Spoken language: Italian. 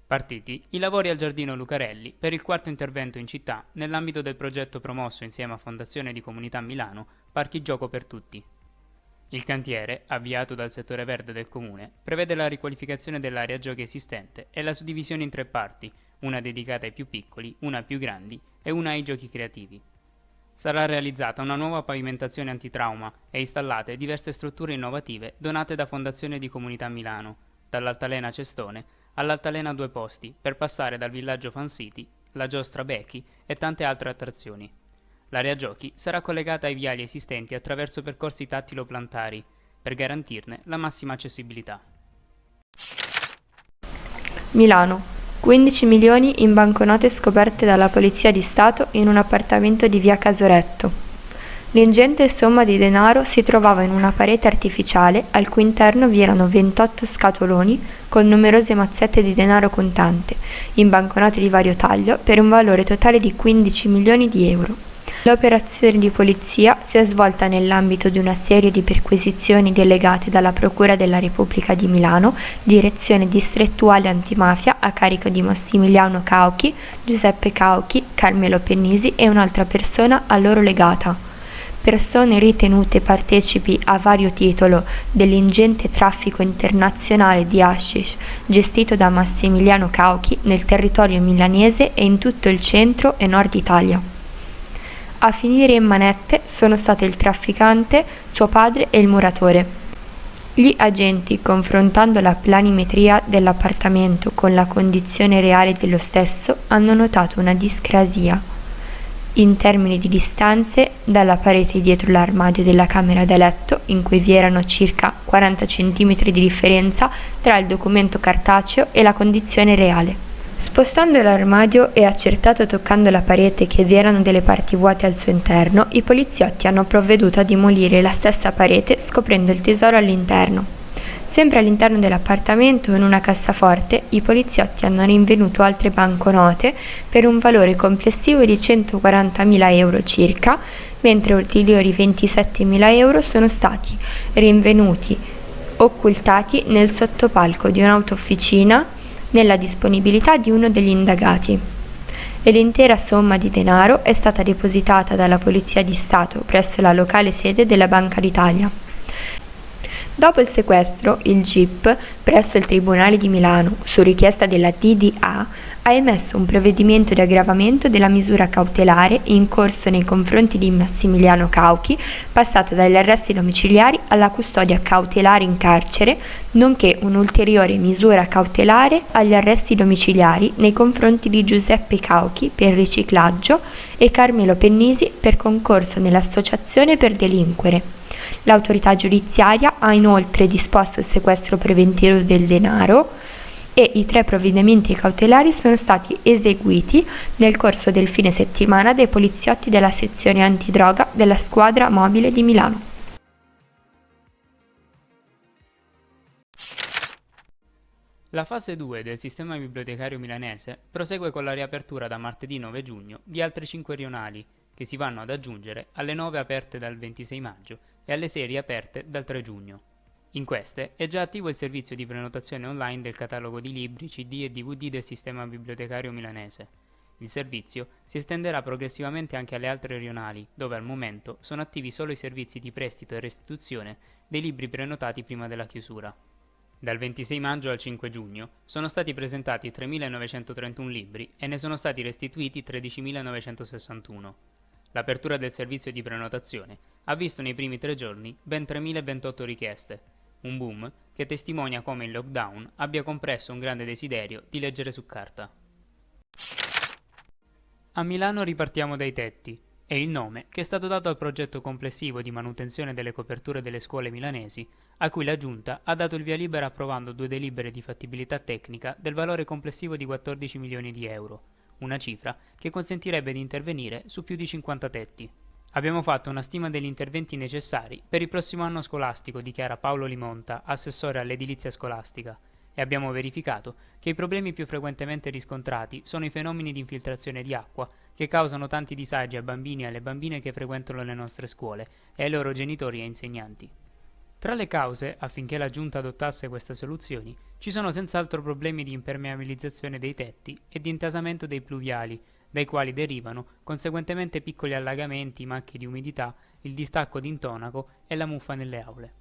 Partiti i lavori al Giardino Lucarelli per il quarto intervento in città nell'ambito del progetto promosso insieme a Fondazione di Comunità Milano Parchi Gioco per Tutti. Il cantiere, avviato dal settore verde del comune, prevede la riqualificazione dell'area giochi esistente e la suddivisione in tre parti, una dedicata ai più piccoli, una ai più grandi e una ai giochi creativi. Sarà realizzata una nuova pavimentazione antitrauma e installate diverse strutture innovative donate da Fondazione di Comunità Milano, dall'altalena Cestone all'altalena Due Posti, per passare dal villaggio Fan City, la giostra Becchi e tante altre attrazioni. L'area giochi sarà collegata ai viali esistenti attraverso percorsi tattilo-plantari, per garantirne la massima accessibilità. Milano. 15 milioni in banconote scoperte dalla Polizia di Stato in un appartamento di via Casoretto. L'ingente somma di denaro si trovava in una parete artificiale al cui interno vi erano 28 scatoloni con numerose mazzette di denaro contante, in banconote di vario taglio, per un valore totale di 15 milioni di euro. L'operazione di polizia si è svolta nell'ambito di una serie di perquisizioni delegate dalla Procura della Repubblica di Milano, Direzione Distrettuale Antimafia a carico di Massimiliano Cauchi, Giuseppe Cauchi, Carmelo Pennisi e un'altra persona a loro legata. Persone ritenute partecipi a vario titolo dell'ingente traffico internazionale di hashish gestito da Massimiliano Cauchi nel territorio milanese e in tutto il centro e nord Italia. A finire in manette sono stati il trafficante, suo padre e il muratore. Gli agenti, confrontando la planimetria dell'appartamento con la condizione reale dello stesso, hanno notato una discrasia in termini di distanze dalla parete dietro l'armadio della camera da letto, in cui vi erano circa 40 cm di differenza tra il documento cartaceo e la condizione reale. Spostando l'armadio e accertato toccando la parete che vi erano delle parti vuote al suo interno, i poliziotti hanno provveduto a demolire la stessa parete scoprendo il tesoro all'interno. Sempre all'interno dell'appartamento, in una cassaforte, i poliziotti hanno rinvenuto altre banconote per un valore complessivo di 140.000 euro circa, mentre ulteriori 27.000 euro sono stati rinvenuti occultati nel sottopalco di un'autofficina nella disponibilità di uno degli indagati. E l'intera somma di denaro è stata depositata dalla Polizia di Stato presso la locale sede della Banca d'Italia. Dopo il sequestro, il GIP, presso il Tribunale di Milano, su richiesta della DDA, ha emesso un provvedimento di aggravamento della misura cautelare in corso nei confronti di Massimiliano Cauchi, passata dagli arresti domiciliari alla custodia cautelare in carcere, nonché un'ulteriore misura cautelare agli arresti domiciliari nei confronti di Giuseppe Cauchi per riciclaggio e Carmelo Pennisi per concorso nell'associazione per delinquere. L'autorità giudiziaria ha inoltre disposto il sequestro preventivo del denaro e i 3 provvedimenti cautelari sono stati eseguiti nel corso del fine settimana dai poliziotti della sezione antidroga della squadra mobile di Milano. La fase 2 del sistema bibliotecario milanese prosegue con la riapertura da martedì 9 giugno di altre 5 rionali, che si vanno ad aggiungere alle 9 aperte dal 26 maggio e alle 6 riaperte dal 3 giugno. In queste è già attivo il servizio di prenotazione online del catalogo di libri, CD e DVD del sistema bibliotecario milanese. Il servizio si estenderà progressivamente anche alle altre rionali, dove al momento sono attivi solo i servizi di prestito e restituzione dei libri prenotati prima della chiusura. Dal 26 maggio al 5 giugno sono stati presentati 3.931 libri e ne sono stati restituiti 13.961. L'apertura del servizio di prenotazione ha visto nei primi 3 giorni ben 3.028 richieste, un boom che testimonia come il lockdown abbia compresso un grande desiderio di leggere su carta. A Milano ripartiamo dai tetti, è il nome che è stato dato al progetto complessivo di manutenzione delle coperture delle scuole milanesi, a cui la Giunta ha dato il via libera approvando 2 delibere di fattibilità tecnica del valore complessivo di 14 milioni di euro, una cifra che consentirebbe di intervenire su più di 50 tetti. Abbiamo fatto una stima degli interventi necessari per il prossimo anno scolastico, dichiara Paolo Limonta, assessore all'edilizia scolastica, e abbiamo verificato che i problemi più frequentemente riscontrati sono i fenomeni di infiltrazione di acqua che causano tanti disagi ai bambini e alle bambine che frequentano le nostre scuole e ai loro genitori e insegnanti. Tra le cause affinché la Giunta adottasse queste soluzioni ci sono senz'altro problemi di impermeabilizzazione dei tetti e di intasamento dei pluviali, dai quali derivano conseguentemente piccoli allagamenti, macchie di umidità, il distacco di intonaco e la muffa nelle aule.